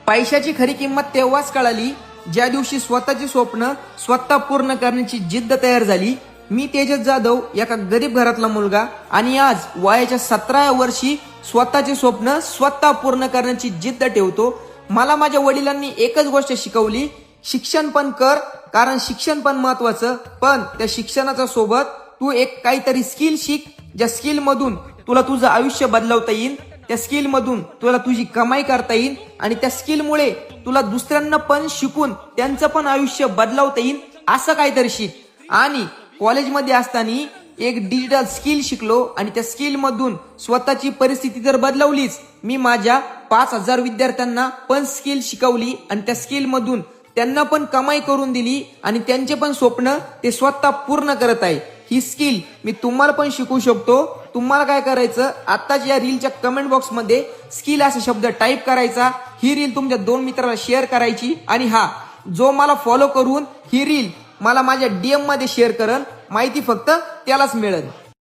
पैशाची खरी किंमत तेव्हाच कळाली ज्या दिवशी स्वतःची स्वप्न स्वतः पूर्ण करण्याची जिद्द तयार झाली. मी तेजस जाधव, एका गरीब घरातला मुलगा, आणि आज वयाच्या 17व्या वर्षी स्वतःचे स्वप्न स्वतः पूर्ण करण्याची जिद्द ठेवतो. मला माझ्या वडिलांनी एकच गोष्ट शिकवली, शिक्षण पण कर, कारण शिक्षण पण महत्वाचं, पण त्या शिक्षणाच्या सोबत तू एक काहीतरी स्किल शिक, ज्या स्किल मधून तुला तुझं आयुष्य बदलवता येईल, त्या स्किल मधून तुला तुझी कमाई करता येईल, आणि त्या स्किलमुळे तुला दुसऱ्यांना पण शिकून त्यांचं पण आयुष्य बदलवता येईल, असं काहीतरी शिक. आणि कॉलेजमध्ये असताना एक डिजिटल स्किल शिकलो, आणि त्या स्किल मधून स्वतःची परिस्थिती तर बदलवलीच, मी माझ्या 5000 विद्यार्थ्यांना पण स्किल शिकवली, आणि त्या स्किल मधून त्यांना पण कमाई करून दिली, आणि त्यांचे पण स्वप्न ते स्वतः पूर्ण करत आहे. ही स्किल मी तुम्हाला पण शिकवू शकतो. तुम्हाला काय करायचं, आताच या रीलच्या कमेंट बॉक्स मध्ये स्किल असा शब्द टाईप करायचा, ही रील तुमच्या 2 मित्राला शेअर करायची, आणि हा जो मला फॉलो करून ही रील मला माझ्या DM मध्ये शेअर करल, माहिती फक्त त्यालाच मिळेल.